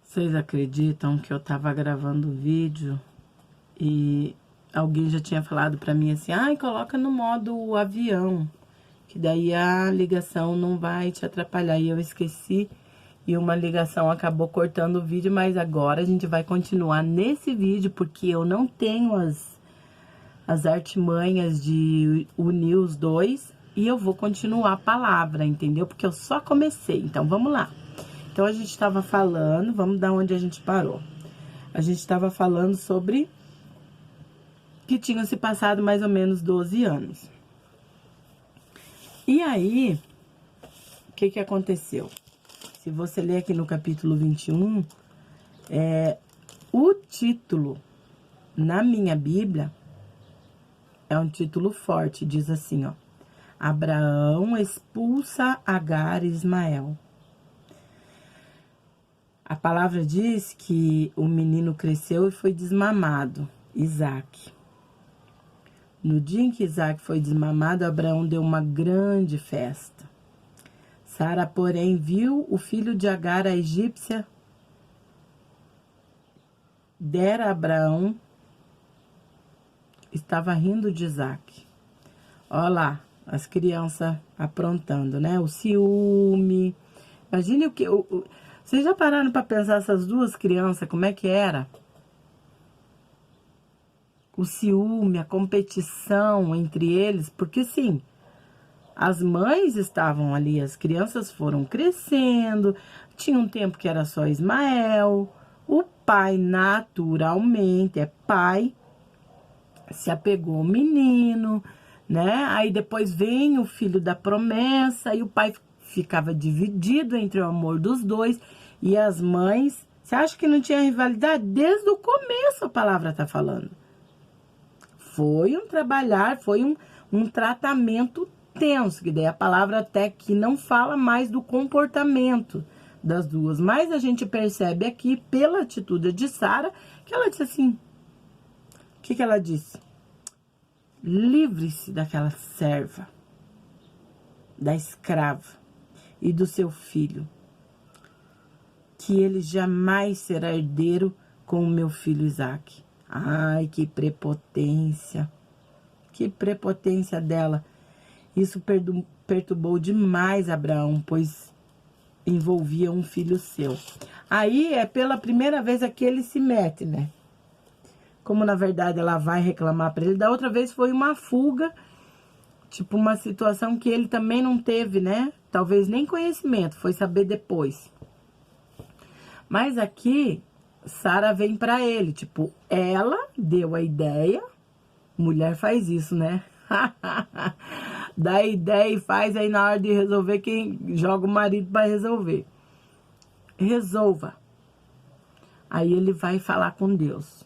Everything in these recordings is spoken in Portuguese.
Vocês acreditam que eu tava gravando vídeo e alguém já tinha falado pra mim assim, ai, coloca no modo avião, que daí a ligação não vai te atrapalhar. E eu esqueci e uma ligação acabou cortando o vídeo, mas agora a gente vai continuar nesse vídeo porque eu não tenho as artimanhas de unir os dois e eu vou continuar a palavra, entendeu? Porque eu só comecei, então vamos lá. Então, a gente estava falando, vamos dar onde a gente parou. A gente estava falando sobre que tinham se passado mais ou menos 12 anos. E aí, o que que aconteceu? Se você ler aqui no capítulo 21, o título na minha Bíblia é um título forte, diz assim, ó. Abraão expulsa Agar e Ismael. A palavra diz que o menino cresceu e foi desmamado, Isaac. No dia em que Isaac foi desmamado, Abraão deu uma grande festa. Sara, porém, viu o filho de Agar, a egípcia, dera a Abraão, estava rindo de Isaac. Olha lá, as crianças aprontando, né? O ciúme. Imagine o que... Vocês já pararam para pensar essas duas crianças, como é que era? O ciúme, a competição entre eles, porque sim, as mães estavam ali, as crianças foram crescendo, tinha um tempo que era só Ismael, o pai naturalmente é pai, se apegou ao menino, né? Aí depois vem o filho da promessa, e o pai ficava dividido entre o amor dos dois, e as mães, você acha que não tinha rivalidade? Desde o começo a palavra tá falando. Foi um trabalhar, foi um tratamento tenso, que daí a palavra até que não fala mais do comportamento das duas, mas a gente percebe aqui, pela atitude de Sara, que ela disse assim, o que ela disse? Livre-se daquela serva, da escrava e do seu filho, que ele jamais será herdeiro com o meu filho Isaac. Ai, que prepotência dela. Isso perturbou demais Abraão, pois envolvia um filho seu. Aí é pela primeira vez que ele se mete, né? Como na verdade ela vai reclamar para ele, da outra vez foi uma fuga, tipo uma situação que ele também não teve, né? Talvez nem conhecimento, foi saber depois. Mas aqui, Sara vem pra ele, tipo, ela deu a ideia, mulher faz isso, né? Dá a ideia e faz, aí na hora de resolver, quem joga o marido pra resolver. Resolva. Aí ele vai falar com Deus.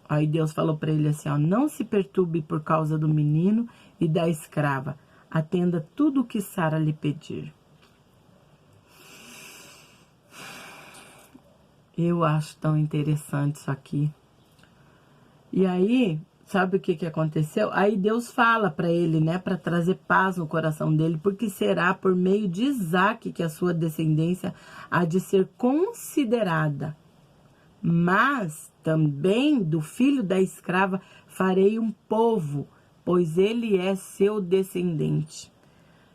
Aí Deus falou pra ele assim, ó, não se perturbe por causa do menino e da escrava, atenda tudo o que Sara lhe pedir. Eu acho tão interessante isso aqui. E aí, sabe o que aconteceu? Aí Deus fala para ele, né, para trazer paz no coração dele, porque será por meio de Isaac que a sua descendência há de ser considerada. Mas também do filho da escrava farei um povo, pois ele é seu descendente.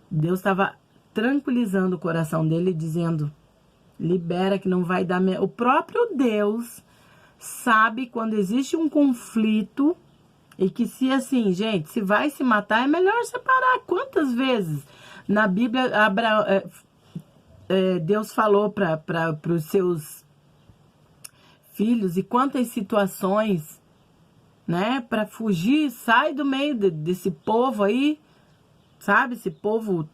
Deus estava tranquilizando o coração dele, dizendo... Libera que não vai dar... O próprio Deus sabe quando existe um conflito e que se assim, gente, se vai se matar, é melhor separar. Quantas vezes na Bíblia Deus falou para os seus filhos e quantas situações, né, para fugir, sai do meio desse povo aí, sabe? Esse povo...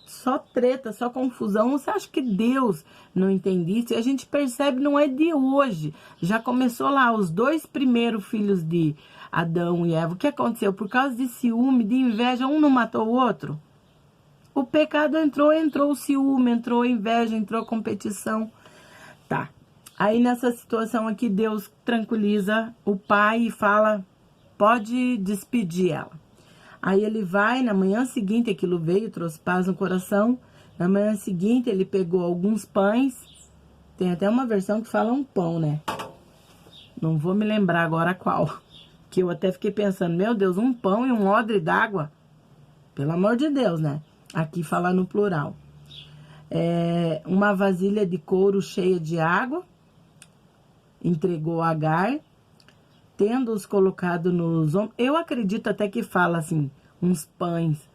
Só treta, só confusão. Você acha que Deus não entende isso? E a gente percebe, não é de hoje. Já começou lá, os dois primeiros filhos de Adão e Eva. O que aconteceu? Por causa de ciúme, de inveja, um não matou o outro? O pecado entrou o ciúme, entrou a inveja, entrou a competição. Tá. Aí nessa situação aqui, Deus tranquiliza o pai e fala, pode despedir ela. Aí ele vai, na manhã seguinte, aquilo veio, trouxe paz no coração. Na manhã seguinte, ele pegou alguns pães, Tem até uma versão que fala um pão, né? Não vou me lembrar agora qual. Que eu até fiquei pensando, meu Deus, um pão e um odre d'água? Pelo amor de Deus, né? Aqui fala no plural. Uma vasilha de couro cheia de água, entregou a Agar, tendo-os colocado nos ombros. Eu acredito até que fala assim, uns pães.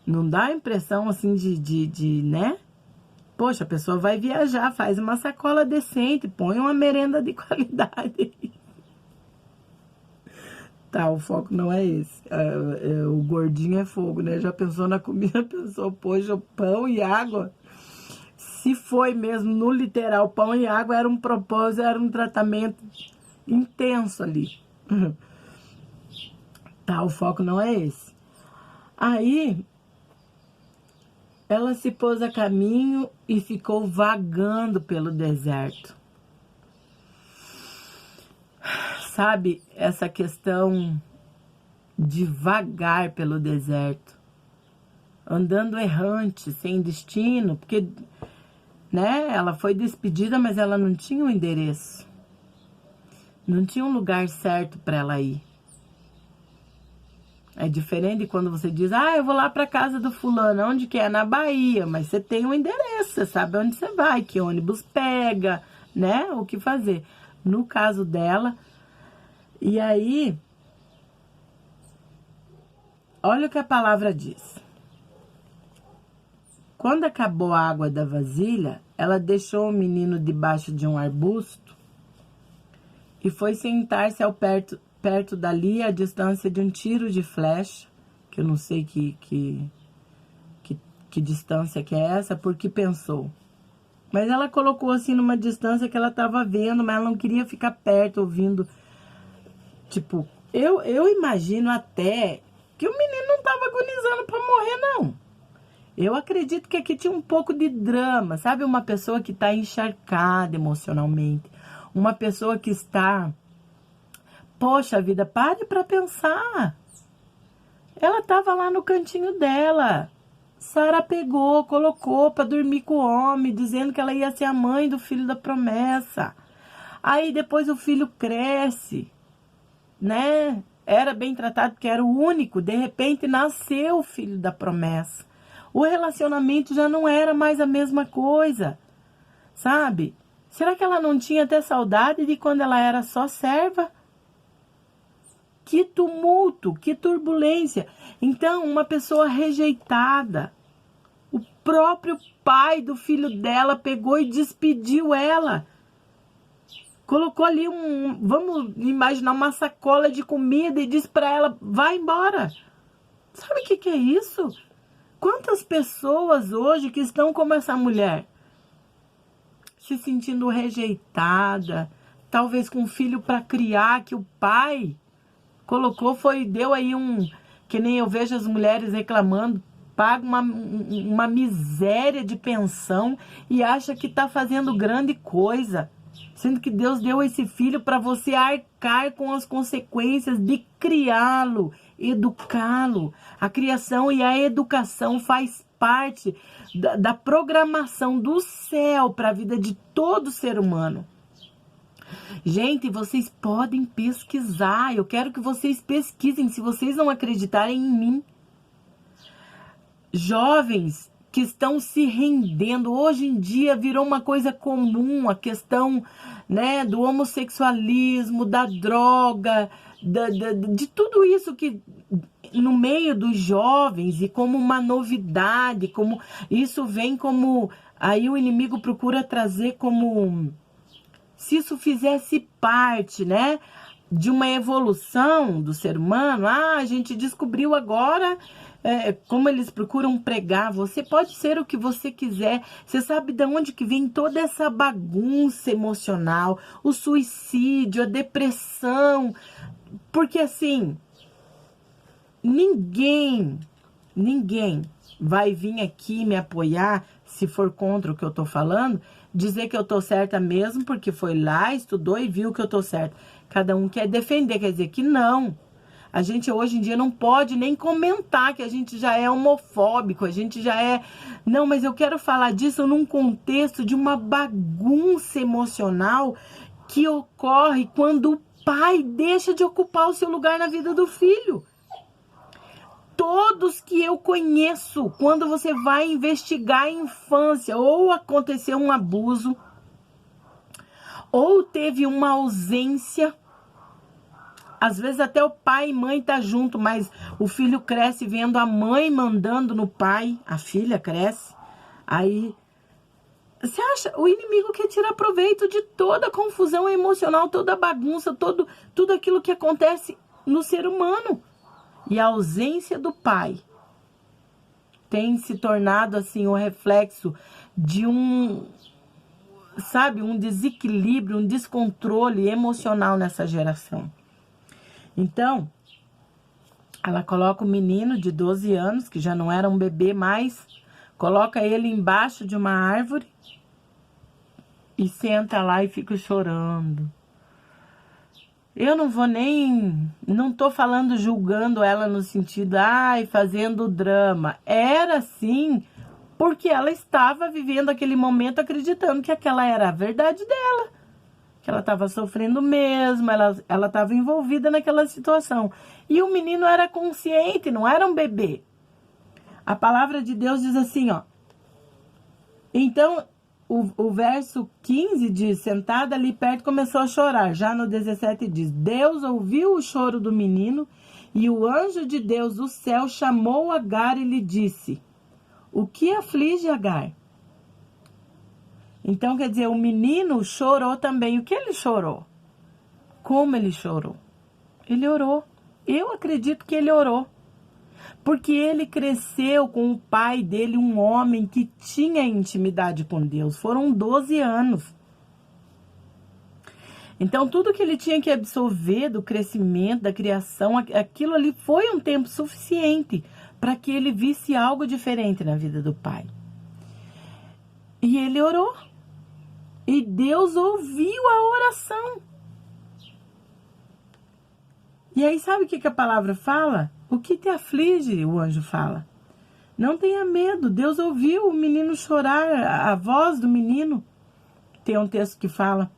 Não dá a impressão assim né? Poxa, a pessoa vai viajar, faz uma sacola decente, põe uma merenda de qualidade. Tá, o foco não é esse. O gordinho é fogo, né? Já pensou na comida, pensou, poxa, pão e água. Se foi mesmo, no literal, pão e água era um propósito, era um tratamento intenso ali. Tá, o foco não é esse. Aí, ela se pôs a caminho e ficou vagando pelo deserto. Sabe, essa questão de vagar pelo deserto, andando errante, sem destino, porque, né, ela foi despedida, mas ela não tinha um endereço, não tinha um lugar certo para ela ir. É diferente de quando você diz, eu vou lá para casa do fulano, onde que é? Na Bahia, mas você tem um endereço, você sabe onde você vai, que ônibus pega, né, o que fazer. No caso dela, e aí, olha o que a palavra diz. Quando acabou a água da vasilha, ela deixou o menino debaixo de um arbusto e foi sentar-se perto dali, a distância de um tiro de flecha, que eu não sei que distância que é essa, porque pensou. Mas ela colocou assim numa distância que ela estava vendo, mas ela não queria ficar perto, ouvindo. Tipo, eu imagino até que o menino não estava agonizando para morrer, não. Eu acredito que aqui tinha um pouco de drama, sabe? Uma pessoa que está encharcada emocionalmente. Uma pessoa que está... Poxa vida, pare para pensar. Ela estava lá no cantinho dela. Sara pegou, colocou para dormir com o homem, dizendo que ela ia ser a mãe do filho da promessa. Aí depois o filho cresce, né? Era bem tratado porque era o único. De repente nasceu o filho da promessa. O relacionamento já não era mais a mesma coisa, sabe? Será que ela não tinha até saudade de quando ela era só serva? Que tumulto, que turbulência. Então, uma pessoa rejeitada, o próprio pai do filho dela pegou e despediu ela. Colocou ali vamos imaginar, uma sacola de comida e disse para ela, vai embora. Sabe o que é isso? Quantas pessoas hoje que estão como essa mulher? Se sentindo rejeitada, talvez com um filho para criar, que o pai colocou, deu aí que nem eu vejo as mulheres reclamando, paga uma miséria de pensão e acha que está fazendo grande coisa. Sendo que Deus deu esse filho para você arcar com as consequências de criá-lo, educá-lo. A criação e a educação faz parte da programação do céu para a vida de todo ser humano. Gente, vocês podem pesquisar. Eu quero que vocês pesquisem, se vocês não acreditarem em mim. Jovens que estão se rendendo. Hoje em dia virou uma coisa comum a questão, né, do homossexualismo, da droga, de tudo isso que no meio dos jovens e como uma novidade, como isso vem como, aí o inimigo procura trazer como se isso fizesse parte, né, de uma evolução do ser humano. A gente descobriu agora, como eles procuram pregar, você pode ser o que você quiser. Você sabe de onde que vem toda essa bagunça emocional, o suicídio, a depressão, porque assim, ninguém vai vir aqui me apoiar, se for contra o que eu tô falando, dizer que eu tô certa mesmo, porque foi lá, estudou e viu que eu tô certa. Cada um quer defender, quer dizer que não. A gente hoje em dia não pode nem comentar que a gente já é homofóbico, a gente já é... Não, mas eu quero falar disso num contexto de uma bagunça emocional que ocorre quando o pai deixa de ocupar o seu lugar na vida do filho. Todos que eu conheço, quando você vai investigar a infância, ou aconteceu um abuso, ou teve uma ausência, às vezes até o pai e mãe tá junto, mas o filho cresce vendo a mãe mandando no pai, a filha cresce, aí você acha, o inimigo quer tirar proveito de toda a confusão emocional, toda a bagunça, tudo aquilo que acontece no ser humano. E a ausência do pai tem se tornado assim o reflexo de um desequilíbrio, um descontrole emocional nessa geração. Então, ela coloca o menino de 12 anos, que já não era um bebê mais, coloca ele embaixo de uma árvore e senta lá e fica chorando. Eu não tô falando julgando ela no sentido, fazendo drama. Era assim, porque ela estava vivendo aquele momento acreditando que aquela era a verdade dela. Que ela estava sofrendo mesmo, ela estava envolvida naquela situação. E o menino era consciente, não era um bebê. A palavra de Deus diz assim, ó. Então, o verso 15 diz, sentada ali perto, começou a chorar. Já no 17 diz, Deus ouviu o choro do menino e o anjo de Deus do céu chamou Agar e lhe disse, o que aflige Agar? Então, quer dizer, o menino chorou também. O que ele chorou? Como ele chorou? Ele orou. Eu acredito que ele orou. Porque ele cresceu com o pai dele, um homem que tinha intimidade com Deus. Foram 12 anos. Então, tudo que ele tinha que absorver do crescimento, da criação, aquilo ali foi um tempo suficiente para que ele visse algo diferente na vida do pai. E ele orou. E Deus ouviu a oração. E aí, sabe o que a palavra fala? O que te aflige, o anjo fala. Não tenha medo, Deus ouviu o menino chorar, a voz do menino. Tem um texto que fala,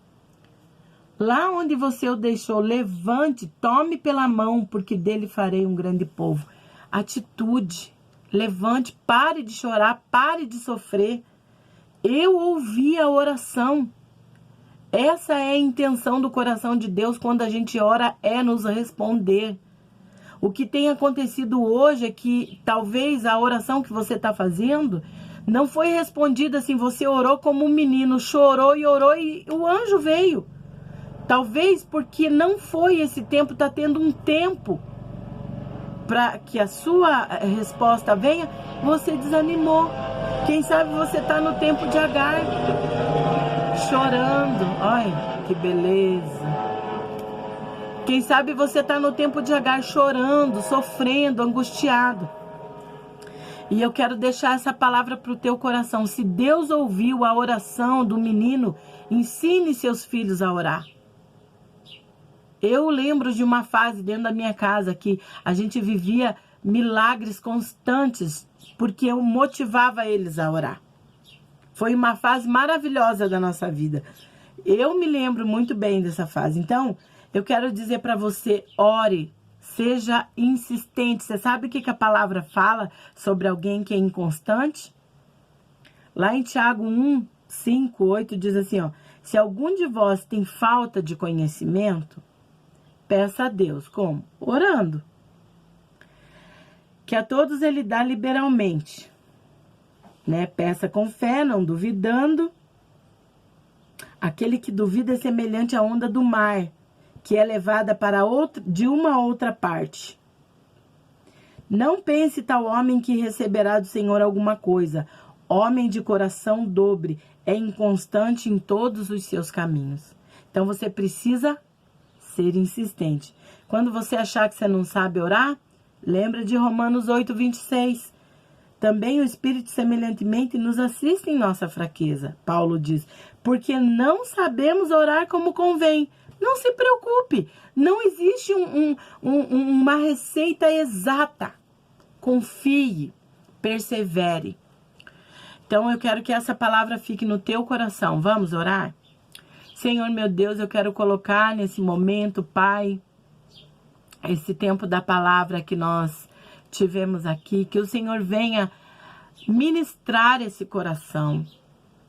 lá onde você o deixou, levante, tome pela mão, porque dele farei um grande povo. Atitude, levante, pare de chorar, pare de sofrer. Eu ouvi a oração. Essa é a intenção do coração de Deus quando a gente ora, é nos responder. O que tem acontecido hoje é que talvez a oração que você está fazendo não foi respondida assim. Você orou como um menino, chorou e o anjo veio. Talvez porque não foi esse tempo, está tendo um tempo para que a sua resposta venha, você desanimou. Quem sabe você está no tempo de Agar, chorando. Ai, que beleza. Quem sabe você está no tempo de Agar chorando, sofrendo, angustiado. E eu quero deixar essa palavra para o teu coração. Se Deus ouviu a oração do menino, ensine seus filhos a orar. Eu lembro de uma fase dentro da minha casa que a gente vivia milagres constantes porque eu motivava eles a orar. Foi uma fase maravilhosa da nossa vida. Eu me lembro muito bem dessa fase. Então, eu quero dizer para você, ore, seja insistente. Você sabe o que a palavra fala sobre alguém que é inconstante? Lá em Tiago 1, 5, 8 diz assim, ó, se algum de vós tem falta de conhecimento, peça a Deus. Como? Orando. Que a todos ele dá liberalmente. Né? Peça com fé, não duvidando. Aquele que duvida é semelhante à onda do mar, que é levada para de uma outra parte. Não pense tal homem que receberá do Senhor alguma coisa. Homem de coração dobre, é inconstante em todos os seus caminhos. Então você precisa ser insistente. Quando você achar que você não sabe orar, lembra de Romanos 8, 26. Também o Espírito semelhantemente nos assiste em nossa fraqueza. Paulo diz, porque não sabemos orar como convém, Não se preocupe. Não existe uma receita exata. Confie, persevere. Então eu quero que essa palavra fique no teu coração. Vamos orar? Senhor meu Deus, eu quero colocar nesse momento, Pai, esse tempo da palavra que nós tivemos aqui, que o Senhor venha ministrar esse coração.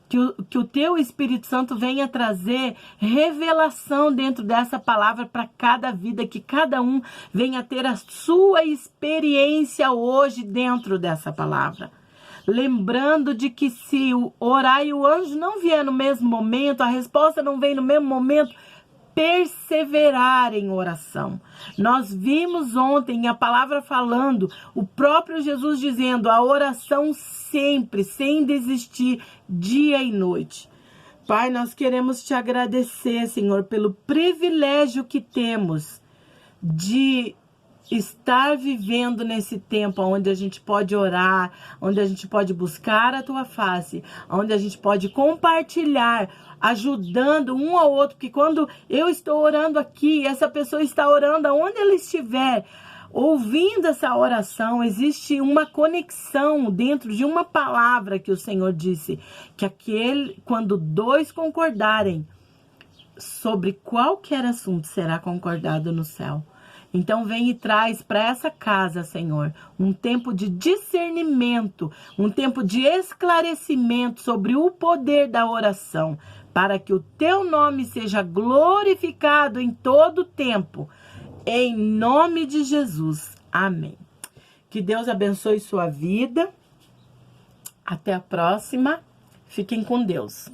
Que o teu Espírito Santo venha trazer revelação dentro dessa palavra para cada vida, que cada um venha ter a sua experiência hoje dentro dessa palavra. Lembrando de que se orar e o anjo não vier no mesmo momento, a resposta não vem no mesmo momento, perseverar em oração. Nós vimos ontem a palavra falando, o próprio Jesus dizendo, a oração sempre, sem desistir, dia e noite. Pai, nós queremos te agradecer, Senhor, pelo privilégio que temos de estar vivendo nesse tempo onde a gente pode orar, onde a gente pode buscar a tua face, onde a gente pode compartilhar, ajudando um ao outro, porque quando eu estou orando aqui, essa pessoa está orando aonde ela estiver, ouvindo essa oração, existe uma conexão dentro de uma palavra que o Senhor disse, que quando dois concordarem sobre qualquer assunto, será concordado no céu. Então vem e traz para essa casa, Senhor, um tempo de discernimento, um tempo de esclarecimento sobre o poder da oração, para que o teu nome seja glorificado em todo o tempo. Em nome de Jesus. Amém. Que Deus abençoe sua vida. Até a próxima. Fiquem com Deus.